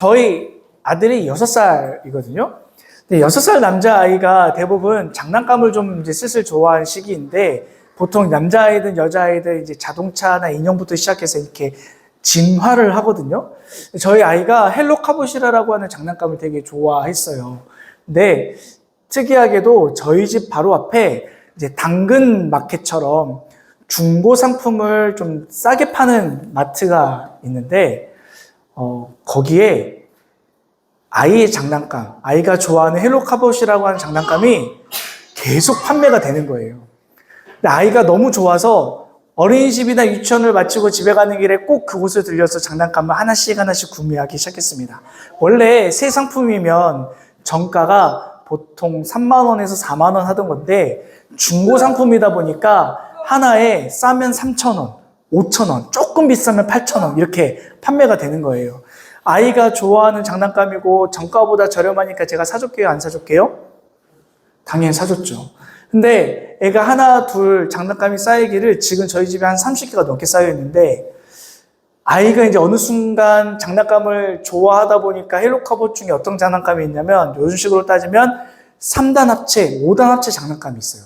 저희 아들이 6살이거든요. 근데 6살 남자아이가 대부분 장난감을 좀 이제 슬슬 좋아하는 시기인데, 보통 남자아이든 여자아이든 이제 자동차나 인형부터 시작해서 이렇게 진화를 하거든요. 저희 아이가 헬로 카보시라라고 하는 장난감을 되게 좋아했어요. 근데 특이하게도 저희 집 바로 앞에 이제 당근 마켓처럼 중고 상품을 좀 싸게 파는 마트가 있는데, 거기에 아이의 장난감, 아이가 좋아하는 헬로 카봇이라고 하는 장난감이 계속 판매가 되는 거예요. 근데 아이가 너무 좋아서 어린이집이나 유치원을 마치고 집에 가는 길에 꼭 그곳을 들려서 장난감을 하나씩 구매하기 시작했습니다. 원래 새 상품이면 정가가 보통 3만 원에서 4만 원 하던 건데, 중고 상품이다 보니까 하나에 싸면 3천 원, 5천 원, 조금 비싸면 8천 원 이렇게 판매가 되는 거예요. 아이가 좋아하는 장난감이고 정가보다 저렴하니까 제가 사줄게요, 안 사줄게요? 당연히 사줬죠. 근데 애가 하나, 둘 장난감이 쌓이기를 지금 저희 집에 한 30개가 넘게 쌓여 있는데, 아이가 이제 어느 순간 장난감을 좋아하다 보니까 헬로 카봇 중에 어떤 장난감이 있냐면, 요즘 식으로 따지면 3단 합체, 5단 합체 장난감이 있어요.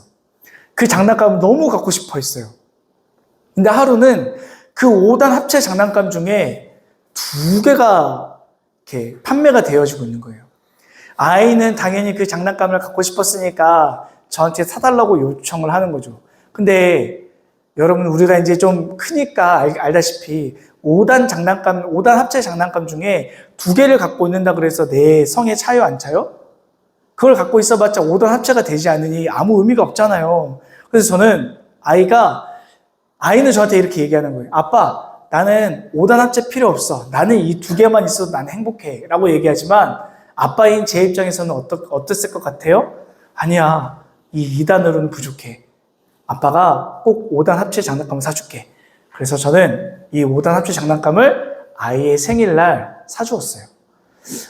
그 장난감을 너무 갖고 싶어 했어요. 근데 하루는 그 5단 합체 장난감 중에 2개가 이렇게 판매가 되어지고 있는 거예요. 아이는 당연히 그 장난감을 갖고 싶었으니까 저한테 사달라고 요청을 하는 거죠. 근데 여러분, 우리가 이제 좀 크니까 알다시피 5단 장난감, 5단 합체 장난감 중에 2개를 갖고 있는다 그래서 내 성에 차요, 안 차요? 그걸 갖고 있어봤자 5단 합체가 되지 않으니 아무 의미가 없잖아요. 그래서 저는 아이는 저한테 이렇게 얘기하는 거예요. 아빠, 나는 5단 합체 필요 없어. 나는 이 2개만 있어도 난 행복해. 라고 얘기하지만, 아빠인 제 입장에서는 어땠을 것 같아요? 아니야, 이 2단으로는 부족해. 아빠가 꼭 5단 합체 장난감을 사줄게. 그래서 저는 이 5단 합체 장난감을 아이의 생일날 사주었어요.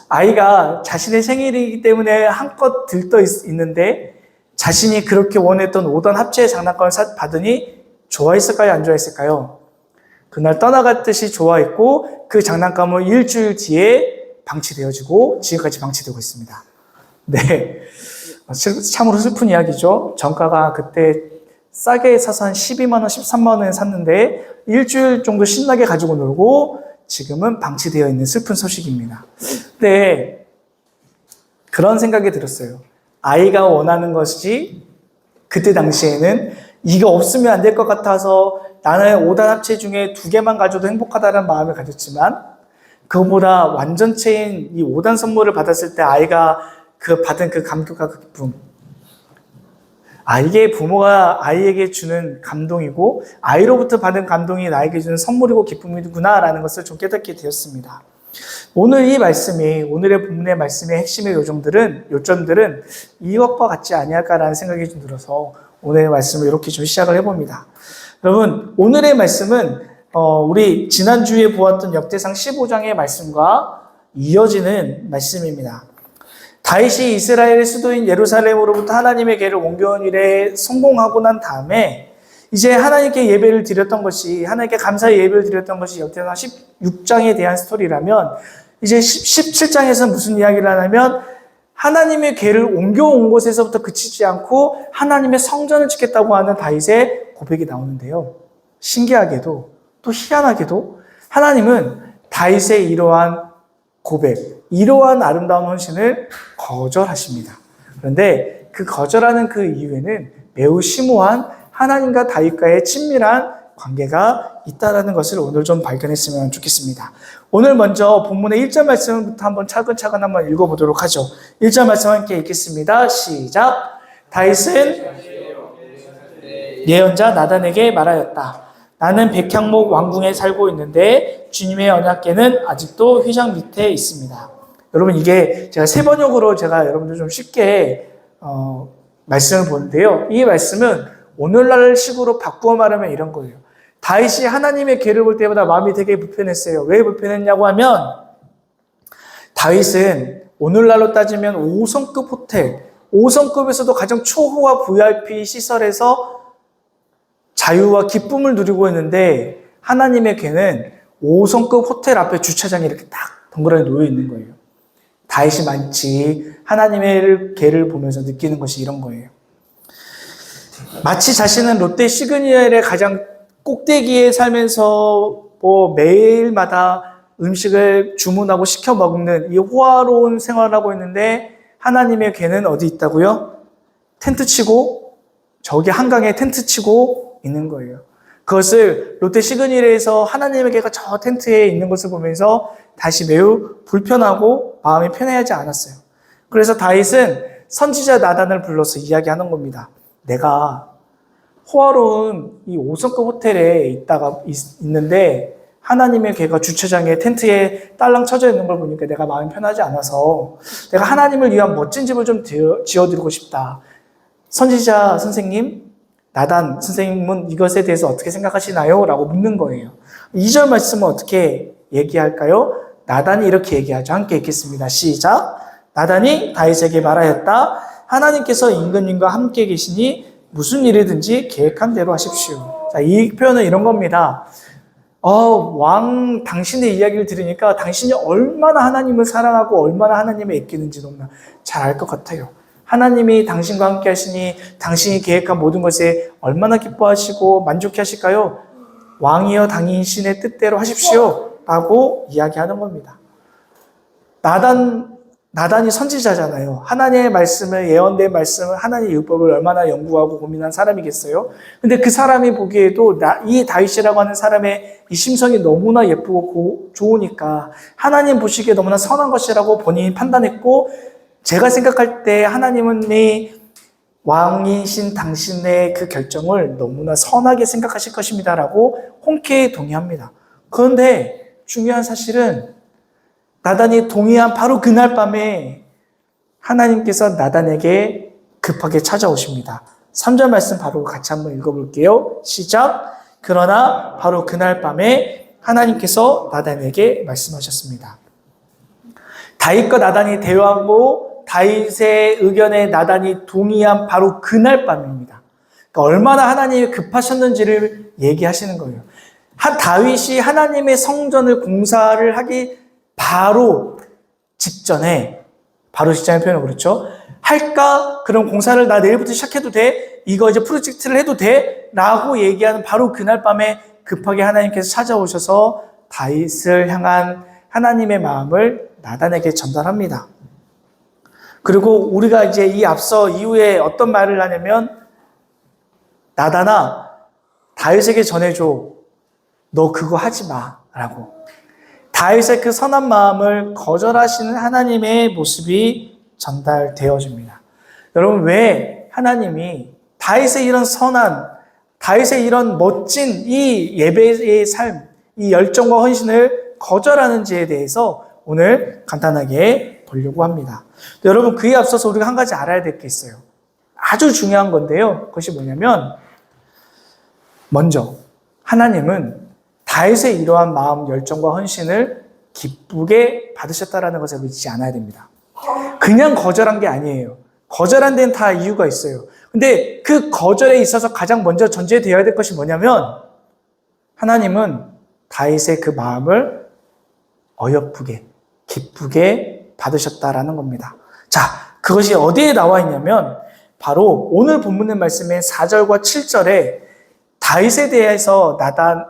아이가 자신의 생일이기 때문에 한껏 들떠 있는데, 자신이 그렇게 원했던 5단 합체 장난감을 받으니 좋아했을까요, 안 좋아했을까요? 그날 떠나갔듯이 좋아했고, 그 장난감은 일주일 뒤에 방치되어지고 지금까지 방치되고 있습니다. 네, 참으로 슬픈 이야기죠. 정가가 그때 싸게 사서 한 12만 원, 13만 원에 샀는데 일주일 정도 신나게 가지고 놀고 지금은 방치되어 있는 슬픈 소식입니다. 네, 그런 생각이 들었어요. 아이가 원하는 것이 그때 당시에는 이거 없으면 안 될 것 같아서 나는 5단 합체 중에 2개만 가져도 행복하다는 마음을 가졌지만, 그것보다 완전체인 이 5단 선물을 받았을 때 아이가 받은 그 감격과 그 기쁨, 이게 부모가 아이에게 주는 감동이고 아이로부터 받은 감동이 나에게 주는 선물이고 기쁨이구나라는 것을 좀 깨닫게 되었습니다. 오늘 이 말씀이, 오늘의 본문의 말씀의 핵심의 요점들은 이것과 같지 아니할까라는 생각이 좀 들어서 오늘의 말씀을 이렇게 좀 시작을 해봅니다. 여러분, 오늘의 말씀은 우리 지난주에 보았던 역대상 15장의 말씀과 이어지는 말씀입니다. 다윗이 이스라엘의 수도인 예루살렘으로부터 하나님의 궤를 옮겨온 일에 성공하고 난 다음에 이제 하나님께 예배를 드렸던 것이, 하나님께 감사의 예배를 드렸던 것이 역대상 16장에 대한 스토리라면, 이제 17장에서 무슨 이야기를 하냐면 하나님의 궤를 옮겨온 곳에서부터 그치지 않고 하나님의 성전을 짓겠다고 하는 다윗의 고백이 나오는데요. 신기하게도 또 희한하게도 하나님은 다윗의 이러한 고백, 이러한 아름다운 헌신을 거절하십니다. 그런데 그 거절하는 그 이유에는 매우 심오한 하나님과 다윗과의 친밀한 관계가 있다는 것을 오늘 좀 발견했으면 좋겠습니다. 오늘 먼저 본문의 1절 말씀부터 한번 차근차근 한번 읽어보도록 하죠. 1절 말씀 함께 읽겠습니다. 시작. 다윗은 예언자 나단에게 말하였다. 나는 백향목 왕궁에 살고 있는데 주님의 언약궤는 아직도 휘장 밑에 있습니다. 여러분, 이게 제가 새 번역으로 제가 여러분들 좀 쉽게 말씀을 보는데요. 이 말씀은 오늘날 식으로 바꾸어 말하면 이런 거예요. 다윗이 하나님의 궤를 볼 때마다 마음이 되게 불편했어요. 왜 불편했냐고 하면, 다윗은 오늘날로 따지면 5성급 호텔, 5성급에서도 가장 초호화 VIP 시설에서 자유와 기쁨을 누리고 있는데, 하나님의 궤는 5성급 호텔 앞에 주차장에 이렇게 딱 덩그러니 놓여 있는 거예요. 다윗이 마치 하나님의 개를 보면서 느끼는 것이 이런 거예요. 마치 자신은 롯데 시그니엘의 가장 꼭대기에 살면서 매일마다 음식을 주문하고 시켜 먹는 이 호화로운 생활을 하고 있는데 하나님의 개는 어디 있다고요? 텐트 치고 저기 한강에 텐트 치고 있는 거예요. 그것을 롯데 시그니엘에서 하나님의 개가 저 텐트에 있는 것을 보면서 다시 매우 불편하고 마음이 편해하지 않았어요. 그래서 다윗은 선지자 나단을 불러서 이야기하는 겁니다. 내가 호화로운 이 5성급 호텔에 있는데 하나님의 개가 주차장에 텐트에 딸랑 쳐져 있는 걸 보니까 내가 마음이 편하지 않아서 내가 하나님을 위한 멋진 집을 좀 지어드리고 싶다. 선지자 선생님, 나단 선생님은 이것에 대해서 어떻게 생각하시나요? 라고 묻는 거예요. 2절 말씀은 어떻게 얘기할까요? 나단이 이렇게 얘기하죠. 함께 읽겠습니다. 시작. 나단이 다윗에게 말하였다. 하나님께서 임금님과 함께 계시니 무슨 일이든지 계획한 대로 하십시오. 자, 이 표현은 이런 겁니다. 왕 당신의 이야기를 들으니까 당신이 얼마나 하나님을 사랑하고 얼마나 하나님을 아끼는지 너무나 잘 알 것 같아요. 하나님이 당신과 함께 하시니 당신이 계획한 모든 것에 얼마나 기뻐하시고 만족해 하실까요? 왕이여 당신의 뜻대로 하십시오 라고 이야기하는 겁니다. 나단이 선지자잖아요. 하나님의 말씀을, 예언된 말씀을, 하나님의 율법을 얼마나 연구하고 고민한 사람이겠어요? 근데 그 사람이 보기에도 이 다윗이라고 하는 사람의 이 심성이 너무나 예쁘고 좋으니까 하나님 보시기에 너무나 선한 것이라고 본인이 판단했고, 제가 생각할 때 하나님은 이 왕이신 당신의 그 결정을 너무나 선하게 생각하실 것입니다라고 흔쾌히 동의합니다. 그런데 중요한 사실은 나단이 동의한 바로 그날 밤에 하나님께서 나단에게 급하게 찾아오십니다. 3절 말씀 바로 같이 한번 읽어볼게요. 시작. 그러나 바로 그날 밤에 하나님께서 나단에게 말씀하셨습니다. 다윗과 나단이 대화하고 다윗의 의견에 나단이 동의한 바로 그날 밤입니다. 그러니까 얼마나 하나님이 급하셨는지를 얘기하시는 거예요. 다윗이 하나님의 성전을 공사를 하기 바로 직전에 표현을 그렇죠. 할까? 그럼 공사를 나 내일부터 시작해도 돼? 이거 이제 프로젝트를 해도 돼? 라고 얘기하는 바로 그날 밤에 급하게 하나님께서 찾아오셔서 다윗을 향한 하나님의 마음을 나단에게 전달합니다. 그리고 우리가 이제 이 앞서 이후에 어떤 말을 하냐면, 나단아, 다윗에게 전해줘. 너 그거 하지 마. 라고. 다윗의 그 선한 마음을 거절하시는 하나님의 모습이 전달되어집니다. 여러분, 왜 하나님이 다윗의 이런 선한, 다윗의 이런 멋진 이 예배의 삶, 이 열정과 헌신을 거절하는지에 대해서 오늘 간단하게 보려고 합니다. 여러분, 그에 앞서서 우리가 한 가지 알아야 될 게 있어요. 아주 중요한 건데요. 그것이 뭐냐면, 먼저 하나님은 다윗의 이러한 마음, 열정과 헌신을 기쁘게 받으셨다라는 것을 믿지 않아야 됩니다. 그냥 거절한 게 아니에요. 거절한 데는 다 이유가 있어요. 근데 그 거절에 있어서 가장 먼저 전제되어야 될 것이 뭐냐면, 하나님은 다윗의 그 마음을 어여쁘게, 기쁘게 받으셨다라는 겁니다. 자, 그것이 어디에 나와 있냐면 바로 오늘 본문의 말씀의 4절과 7절에 다윗에 대해서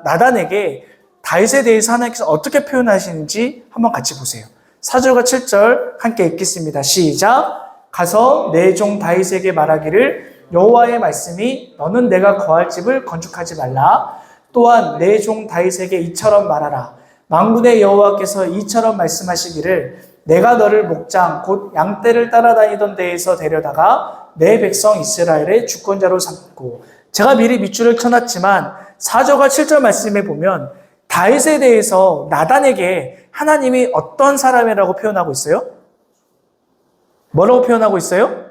나단에게 다윗에 대해서 하나님께서 어떻게 표현하시는지 한번 같이 보세요. 4절과 7절 함께 읽겠습니다. 시작. 가서 내 종 다윗에게 말하기를 여호와의 말씀이 너는 내가 거할 집을 건축하지 말라. 또한 내 종 다윗에게 이처럼 말하라. 만군의 여호와께서 이처럼 말씀하시기를 내가 너를 목장 곧 양떼를 따라다니던 데에서 데려다가 내 백성 이스라엘의 주권자로 삼고, 제가 미리 밑줄을 쳐놨지만 4절과 7절 말씀에 보면 다윗에 대해서 나단에게 하나님이 어떤 사람이라고 표현하고 있어요? 뭐라고 표현하고 있어요?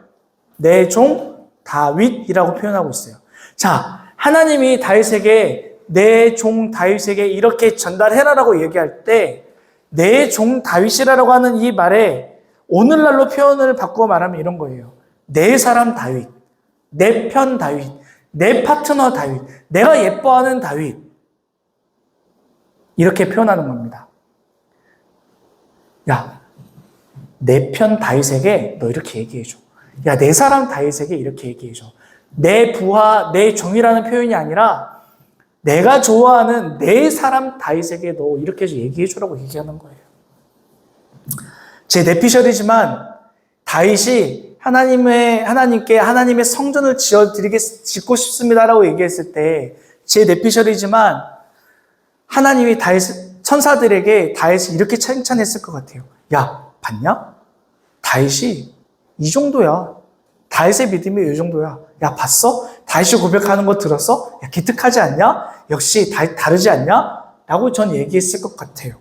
내 종 다윗이라고 표현하고 있어요. 자, 하나님이 다윗에게 내 종 다윗에게 이렇게 전달해라라고 얘기할 때 내 종 다윗이라고 하는 이 말에 오늘날로 표현을 바꾸어 말하면 이런 거예요. 내 사람 다윗, 내 편 다윗, 내 파트너 다윗, 내가 예뻐하는 다윗, 이렇게 표현하는 겁니다. 야, 내 편 다윗에게 너 이렇게 얘기해줘. 야, 내 사람 다윗에게 이렇게 얘기해줘. 내 부하, 내 종이라는 표현이 아니라 내가 좋아하는 내 사람 다윗에게 너 이렇게 얘기해주라고 얘기하는 거예요. 제 내피셜이지만 다윗이 하나님께 하나님의 성전을 짓고 싶습니다라고 얘기했을 때 제 내피셜이지만 하나님이 천사들에게 다윗을 이렇게 칭찬했을 것 같아요. 야, 봤냐? 다윗이 이 정도야. 다윗의 믿음이 이 정도야. 야, 봤어? 다윗이 고백하는 거 들었어? 야, 기특하지 않냐? 역시 다윗 다르지 않냐? 라고 전 얘기했을 것 같아요.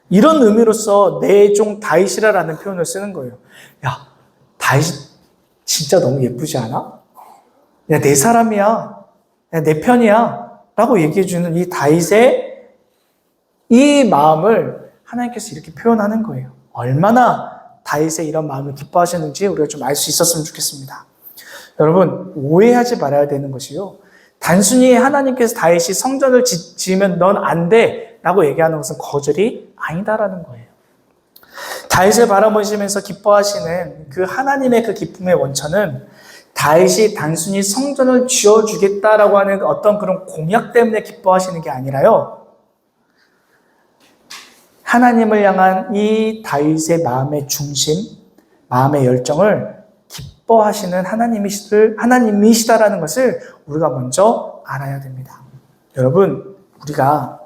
이런 의미로서 내 종 다윗이라는 표현을 쓰는 거예요. 야, 다윗 진짜 너무 예쁘지 않아? 야, 내 사람이야. 야, 내 편이야. 라고 얘기해주는 이 다윗의 이 마음을 하나님께서 이렇게 표현하는 거예요. 얼마나 다윗의 이런 마음을 기뻐하셨는지 우리가 좀 알 수 있었으면 좋겠습니다. 여러분, 오해하지 말아야 되는 것이요. 단순히 하나님께서 다윗이 성전을 지으면 넌 안 돼 라고 얘기하는 것은 거절이 아니다라는 거예요. 다윗을 바라보시면서 기뻐하시는 그 하나님의 그 기쁨의 원천은 다윗이 단순히 성전을 지어주겠다라고 하는 어떤 그런 공약 때문에 기뻐하시는 게 아니라요. 하나님을 향한 이 다윗의 마음의 중심, 마음의 열정을 기뻐하시는 하나님이시다라는 것을 우리가 먼저 알아야 됩니다. 여러분, 우리가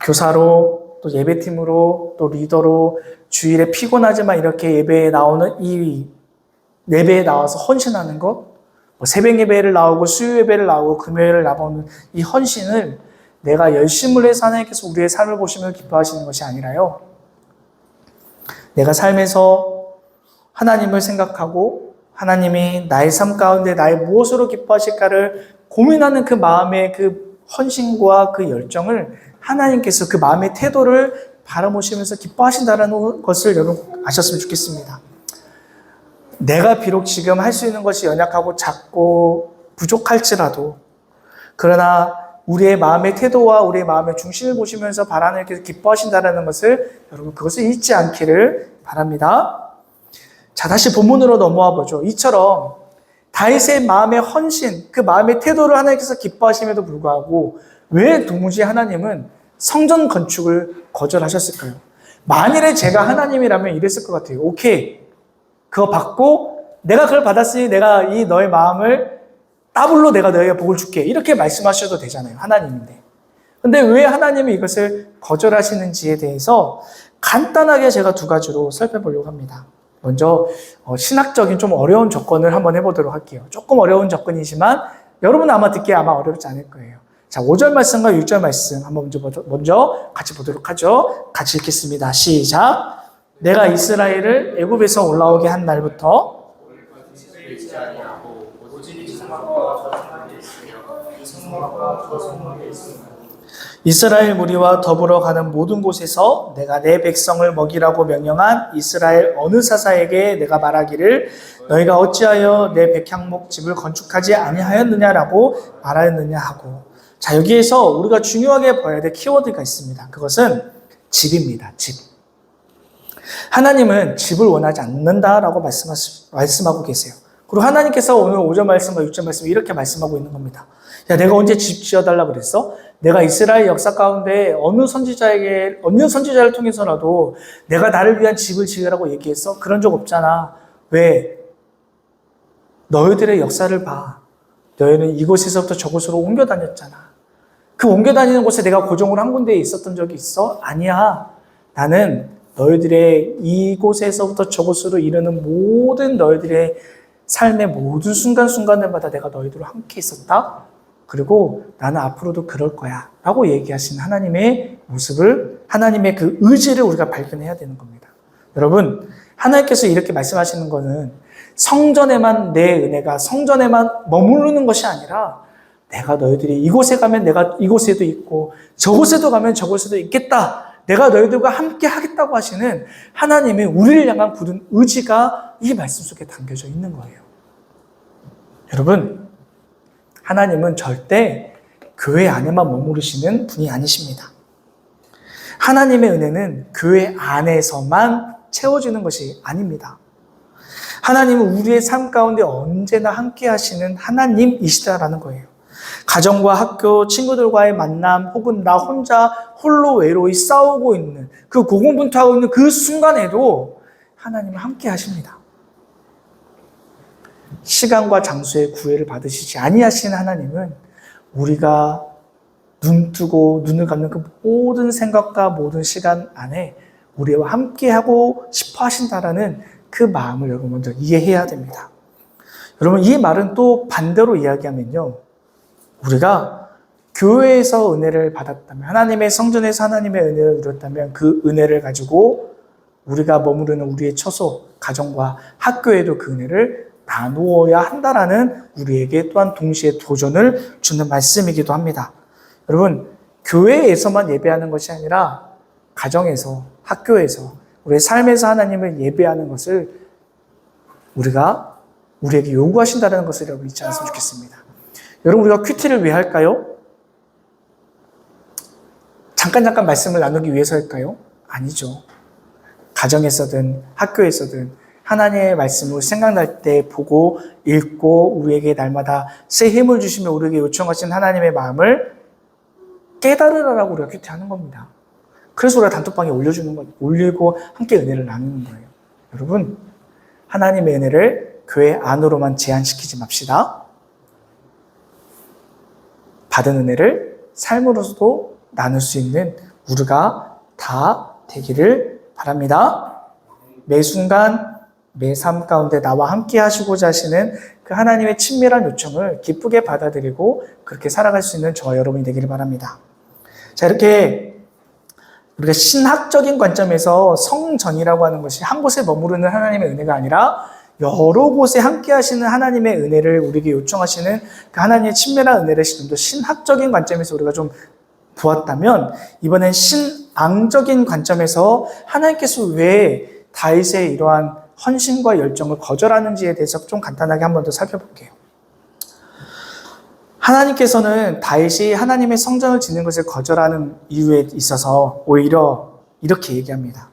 교사로 또 예배팀으로 또 리더로 주일에 피곤하지만 이렇게 예배에 나오는 이 예배에 나와서 헌신하는 것, 새벽 예배를 나오고 수요 예배를 나오고 금요일을 나오는 이 헌신을 내가 열심을 해서 하나님께서 우리의 삶을 보시며 기뻐하시는 것이 아니라요. 내가 삶에서 하나님을 생각하고 하나님이 나의 삶 가운데 나의 무엇으로 기뻐하실까를 고민하는 그 마음의 그 헌신과 그 열정을 하나님께서 그 마음의 태도를 바라보시면서 기뻐하신다는 것을 여러분 아셨으면 좋겠습니다. 내가 비록 지금 할 수 있는 것이 연약하고 작고 부족할지라도 그러나 우리의 마음의 태도와 우리의 마음의 중심을 보시면서 하나님께서 기뻐하신다는 것을 여러분 그것을 잊지 않기를 바랍니다. 자, 다시 본문으로 넘어와 보죠. 이처럼 다윗의 마음의 헌신, 그 마음의 태도를 하나님께서 기뻐하심에도 불구하고 왜 도무지 하나님은 성전 건축을 거절하셨을까요? 만일에 제가 하나님이라면 이랬을 것 같아요. 오케이. 그거 받고 내가 그걸 받았으니 내가 이 너의 마음을 더블로 내가 너에게 복을 줄게. 이렇게 말씀하셔도 되잖아요. 하나님인데. 근데 왜 하나님이 이것을 거절하시는지에 대해서 간단하게 제가 두 가지로 살펴보려고 합니다. 먼저 신학적인 좀 어려운 접근을 한번 해보도록 할게요. 조금 어려운 접근이지만 여러분 아마 듣기에 아마 어렵지 않을 거예요. 자, 5절 말씀과 6절 말씀 한번 먼저 같이 보도록 하죠. 같이 읽겠습니다. 시작. 내가 이스라엘을 애굽에서 올라오게 한 날부터 이스라엘 무리와 더불어 가는 모든 곳에서 내가 내 백성을 먹이라고 명령한 이스라엘 어느 사사에게 내가 말하기를 너희가 어찌하여 내 백향목 집을 건축하지 아니하였느냐라고 말하였느냐 하고. 자, 여기에서 우리가 중요하게 봐야 될 키워드가 있습니다. 그것은 집입니다. 집. 하나님은 집을 원하지 않는다라고 말씀하고 계세요. 그리고 하나님께서 오늘 5절 말씀과 6절 말씀 이렇게 말씀하고 있는 겁니다. 야, 내가 언제 집 지어달라고 그랬어? 내가 이스라엘 역사 가운데 어느 선지자를 통해서라도 내가 나를 위한 집을 지으라고 얘기했어? 그런 적 없잖아. 왜? 너희들의 역사를 봐. 너희는 이곳에서부터 저곳으로 옮겨 다녔잖아. 그 옮겨 다니는 곳에 내가 고정을 한 군데에 있었던 적이 있어? 아니야. 나는 너희들의 이곳에서부터 저곳으로 이르는 모든 너희들의 삶의 모든 순간순간들마다 내가 너희들과 함께 있었다. 그리고 나는 앞으로도 그럴 거야. 라고 얘기하신 하나님의 모습을, 하나님의 그 의지를 우리가 발견해야 되는 겁니다. 여러분, 하나님께서 이렇게 말씀하시는 거는 성전에만 내 은혜가 성전에만 머무르는 것이 아니라 내가 너희들이 이곳에 가면 내가 이곳에도 있고 저곳에도 가면 저곳에도 있겠다. 내가 너희들과 함께 하겠다고 하시는 하나님의 우리를 향한 굳은 의지가 이 말씀 속에 담겨져 있는 거예요. 여러분, 하나님은 절대 교회 안에만 머무르시는 분이 아니십니다. 하나님의 은혜는 교회 안에서만 채워지는 것이 아닙니다. 하나님은 우리의 삶 가운데 언제나 함께 하시는 하나님이시다라는 거예요. 가정과 학교, 친구들과의 만남, 혹은 나 혼자 홀로 외로이 싸우고 있는, 그 고군분투하고 있는 그 순간에도 하나님은 함께 하십니다. 시간과 장소의 구애를 받으시지 아니하시는 하나님은 우리가 눈 뜨고 눈을 감는 그 모든 생각과 모든 시간 안에 우리와 함께하고 싶어 하신다라는 그 마음을 여러분 먼저 이해해야 됩니다. 여러분, 이 말은 또 반대로 이야기하면요, 우리가 교회에서 은혜를 받았다면, 하나님의 성전에서 하나님의 은혜를 누렸다면 그 은혜를 가지고 우리가 머무르는 우리의 처소, 가정과 학교에도 그 은혜를 나누어야 한다라는 우리에게 또한 동시에 도전을 주는 말씀이기도 합니다. 여러분, 교회에서만 예배하는 것이 아니라 가정에서, 학교에서, 우리의 삶에서 하나님을 예배하는 것을 우리에게 요구하신다는 것을 여러분 잊지 않았으면 좋겠습니다. 여러분, 우리가 큐티를 왜 할까요? 잠깐 말씀을 나누기 위해서일까요? 아니죠. 가정에서든 학교에서든 하나님의 말씀을 생각날 때 보고 읽고 우리에게 날마다 새 힘을 주시며 우리에게 요청하신 하나님의 마음을 깨달으라고 우리가 큐티하는 겁니다. 그래서 우리가 단톡방에 올리고 함께 은혜를 나누는 거예요. 여러분, 하나님의 은혜를 교회 안으로만 제한시키지 맙시다. 받은 은혜를 삶으로서도 나눌 수 있는 우리가 다 되기를 바랍니다. 매 순간, 매 삶 가운데 나와 함께 하시고자 하시는 그 하나님의 친밀한 요청을 기쁘게 받아들이고 그렇게 살아갈 수 있는 저와 여러분이 되기를 바랍니다. 자, 이렇게 우리가 신학적인 관점에서 성전이라고 하는 것이 한 곳에 머무르는 하나님의 은혜가 아니라 여러 곳에 함께 하시는 하나님의 은혜를 우리에게 요청하시는 그 하나님의 친밀한 은혜를 좀 더 신학적인 관점에서 우리가 좀 보았다면, 이번엔 신앙적인 관점에서 하나님께서 왜 다윗의 이러한 헌신과 열정을 거절하는지에 대해서 좀 간단하게 한 번 더 살펴볼게요. 하나님께서는 다윗이 하나님의 성전을 짓는 것을 거절하는 이유에 있어서 오히려 이렇게 얘기합니다.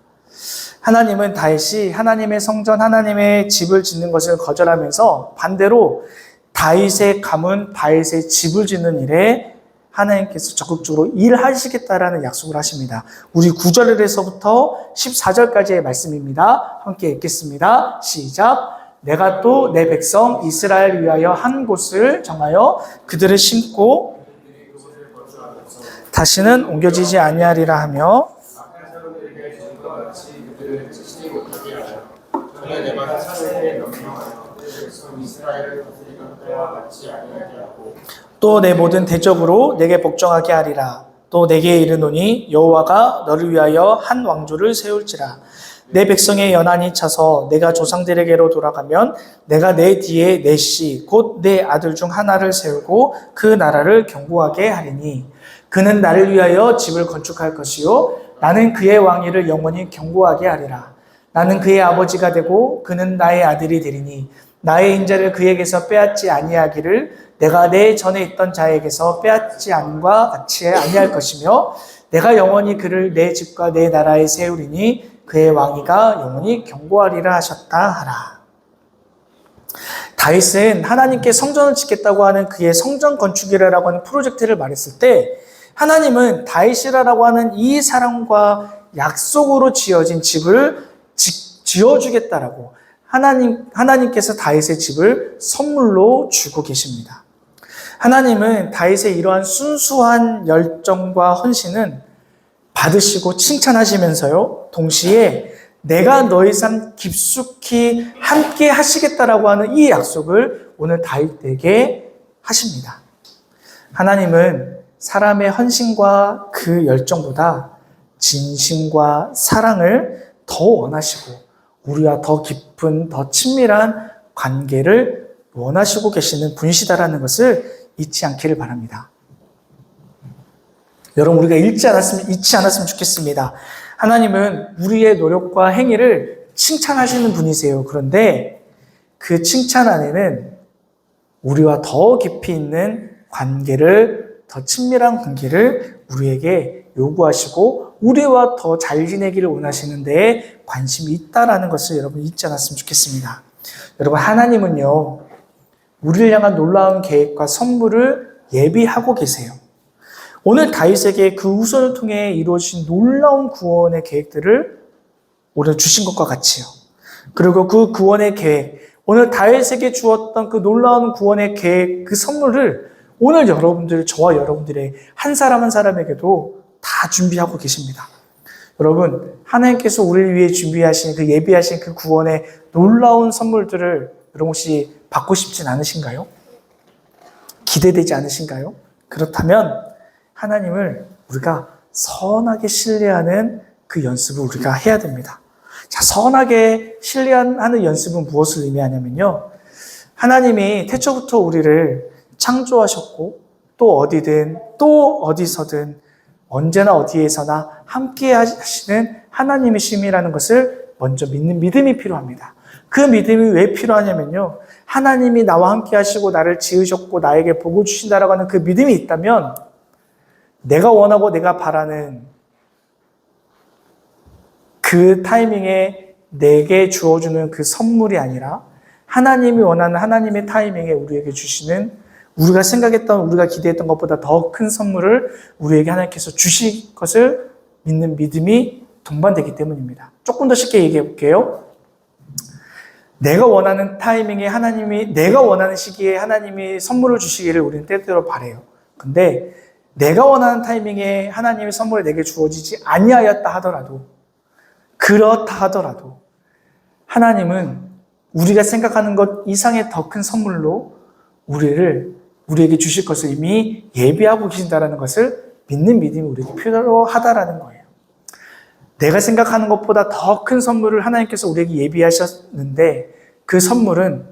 하나님은 다윗이 하나님의 성전, 하나님의 집을 짓는 것을 거절하면서 반대로 다윗의 가문, 다윗의 집을 짓는 일에 하나님께서 적극적으로 일하시겠다라는 약속을 하십니다. 우리 9절에서부터 14절까지의 말씀입니다. 함께 읽겠습니다. 시작. 내가 또 내 백성 이스라엘 위하여 한 곳을 정하여 그들을 심고 다시는 옮겨지지 아니하리라 하며, 또 내 모든 대적으로 내게 복종하게 하리라. 또 내게 이르노니 여호와가 너를 위하여 한 왕조를 세울지라. 내 백성의 연한이 차서 내가 조상들에게로 돌아가면 내가 내 뒤에 내 씨 곧 내 아들 중 하나를 세우고 그 나라를 견고하게 하리니 그는 나를 위하여 집을 건축할 것이요 나는 그의 왕위를 영원히 견고하게 하리라. 나는 그의 아버지가 되고 그는 나의 아들이 되리니 나의 인자를 그에게서 빼앗지 아니하기를 내가 내 전에 있던 자에게서 빼앗지 않음과 같이 아니할 것이며 내가 영원히 그를 내 집과 내 나라에 세우리니 그의 왕위가 영원히 견고하리라 하셨다 하라. 다윗은 하나님께 성전을 짓겠다고 하는 그의 성전 건축이라고 하는 프로젝트를 말했을 때 하나님은 다윗이라고 하는 이 사람과 약속으로 지어진 집을 지어주겠다라고 하나님께서 다윗의 집을 선물로 주고 계십니다. 하나님은 다윗의 이러한 순수한 열정과 헌신은 받으시고 칭찬하시면서요, 동시에 내가 너희 삶 깊숙이 함께 하시겠다라고 하는 이 약속을 오늘 다윗에게 하십니다. 하나님은 사람의 헌신과 그 열정보다 진심과 사랑을 더 원하시고 우리와 더 깊은, 더 친밀한 관계를 원하시고 계시는 분이시다라는 것을 잊지 않기를 바랍니다. 여러분, 우리가 잊지 않았으면 좋겠습니다. 하나님은 우리의 노력과 행위를 칭찬하시는 분이세요. 그런데 그 칭찬 안에는 우리와 더 깊이 있는 관계를, 더 친밀한 관계를 우리에게 요구하시고 우리와 더 잘 지내기를 원하시는 데에 관심이 있다라는 것을 여러분 잊지 않았으면 좋겠습니다. 여러분, 하나님은요, 우리를 향한 놀라운 계획과 선물을 예비하고 계세요. 오늘 다윗에게 그 후손을 통해 이루어진 놀라운 구원의 계획들을 오늘 주신 것과 같이요. 그리고 그 구원의 계획, 오늘 다윗에게 주었던 그 놀라운 구원의 계획, 그 선물을 오늘 여러분들, 저와 여러분들의 한 사람 한 사람에게도 다 준비하고 계십니다. 여러분, 하나님께서 우리를 위해 준비하신 그 예비하신 그 구원의 놀라운 선물들을 여러분 혹시 받고 싶진 않으신가요? 기대되지 않으신가요? 그렇다면 하나님을 우리가 선하게 신뢰하는 그 연습을 우리가 해야 됩니다. 자, 선하게 신뢰하는 연습은 무엇을 의미하냐면요. 하나님이 태초부터 우리를 창조하셨고 또 어디든 또 어디서든 언제나 어디에서나 함께 하시는 하나님의 심이라는 것을 먼저 믿는 믿음이 필요합니다. 그 믿음이 왜 필요하냐면요. 하나님이 나와 함께 하시고 나를 지으셨고 나에게 복을 주신다라고 하는 그 믿음이 있다면 내가 원하고 내가 바라는 그 타이밍에 내게 주어주는 그 선물이 아니라 하나님이 원하는 하나님의 타이밍에 우리에게 주시는 우리가 생각했던, 우리가 기대했던 것보다 더 큰 선물을 우리에게 하나님께서 주실 것을 믿는 믿음이 동반되기 때문입니다. 조금 더 쉽게 얘기해 볼게요. 내가 원하는 타이밍에 하나님이, 내가 원하는 시기에 하나님이 선물을 주시기를 우리는 때때로 바라요. 근데 내가 원하는 타이밍에 하나님의 선물이 내게 주어지지 아니하였다 하더라도, 그렇다 하더라도 하나님은 우리가 생각하는 것 이상의 더 큰 선물로 우리에게 주실 것을 이미 예비하고 계신다는 것을 믿는 믿음이 우리에게 필요하다라는 거예요. 내가 생각하는 것보다 더 큰 선물을 하나님께서 우리에게 예비하셨는데 그 선물은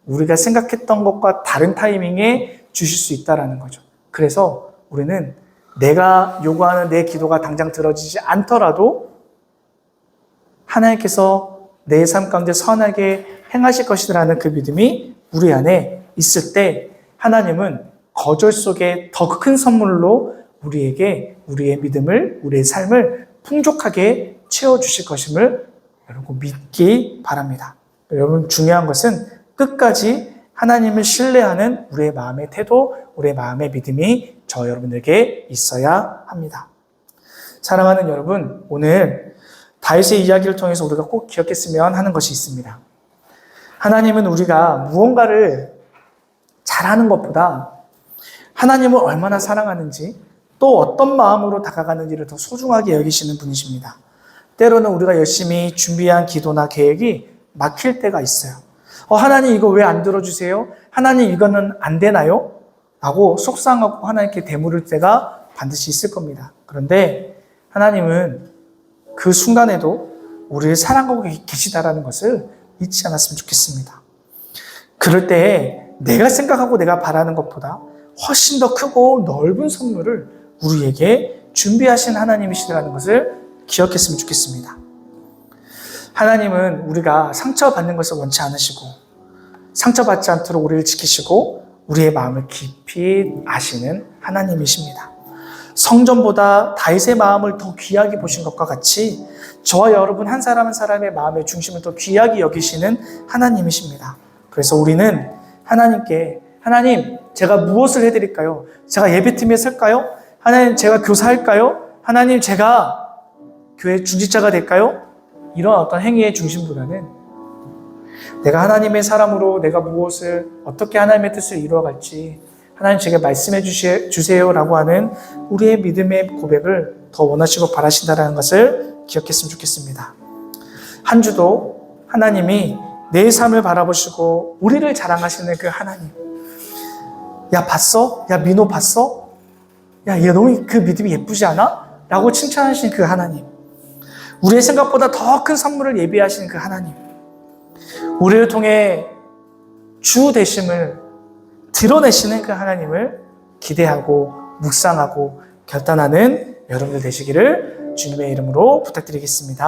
우리가 생각했던 것과 다른 타이밍에 주실 수 있다라는 거죠. 그래서 우리는 내가 요구하는 내 기도가 당장 들어지지 않더라도 하나님께서 내 삶 가운데 선하게 행하실 것이라는 그 믿음이 우리 안에 있을 때 하나님은 거절 속에 더 큰 선물로 우리에게 우리의 믿음을, 우리의 삶을 풍족하게 채워주실 것임을 여러분 믿기 바랍니다. 여러분, 중요한 것은 끝까지 하나님을 신뢰하는 우리의 마음의 태도, 우리의 마음의 믿음이 저 여러분에게 있어야 합니다. 사랑하는 여러분, 오늘 다윗의 이야기를 통해서 우리가 꼭 기억했으면 하는 것이 있습니다. 하나님은 우리가 무언가를 잘하는 것보다 하나님을 얼마나 사랑하는지 또 어떤 마음으로 다가가는지를 더 소중하게 여기시는 분이십니다. 때로는 우리가 열심히 준비한 기도나 계획이 막힐 때가 있어요. 하나님 이거 왜 안 들어주세요? 하나님 이거는 안 되나요? 라고 속상하고 하나님께 되물을 때가 반드시 있을 겁니다. 그런데 하나님은 그 순간에도 우리를 사랑하고 계시다라는 것을 잊지 않았으면 좋겠습니다. 그럴 때 내가 생각하고 내가 바라는 것보다 훨씬 더 크고 넓은 선물을 우리에게 준비하신 하나님이시라는 것을 기억했으면 좋겠습니다. 하나님은 우리가 상처받는 것을 원치 않으시고 상처받지 않도록 우리를 지키시고 우리의 마음을 깊이 아시는 하나님이십니다. 성전보다 다윗의 마음을 더 귀하게 보신 것과 같이 저와 여러분 한 사람 한 사람의 마음의 중심을 더 귀하게 여기시는 하나님이십니다. 그래서 우리는 하나님께 하나님 제가 무엇을 해드릴까요? 제가 예배팀에 설까요? 하나님 제가 교사할까요? 하나님 제가 교회 중직자가 될까요? 이런 어떤 행위의 중심보다는 내가 하나님의 사람으로 내가 무엇을 어떻게 하나님의 뜻을 이루어갈지 하나님 제게 말씀해 주세요라고 하는 우리의 믿음의 고백을 더 원하시고 바라신다는 것을 기억했으면 좋겠습니다. 한 주도 하나님이 내 삶을 바라보시고 우리를 자랑하시는 그 하나님, 야 봤어? 야 민호 봤어? 야 얘 너무 그 믿음이 예쁘지 않아? 라고 칭찬하시는 그 하나님, 우리의 생각보다 더 큰 선물을 예비하시는 그 하나님, 우리를 통해 주 되심을 드러내시는 그 하나님을 기대하고 묵상하고 결단하는 여러분들 되시기를 주님의 이름으로 부탁드리겠습니다.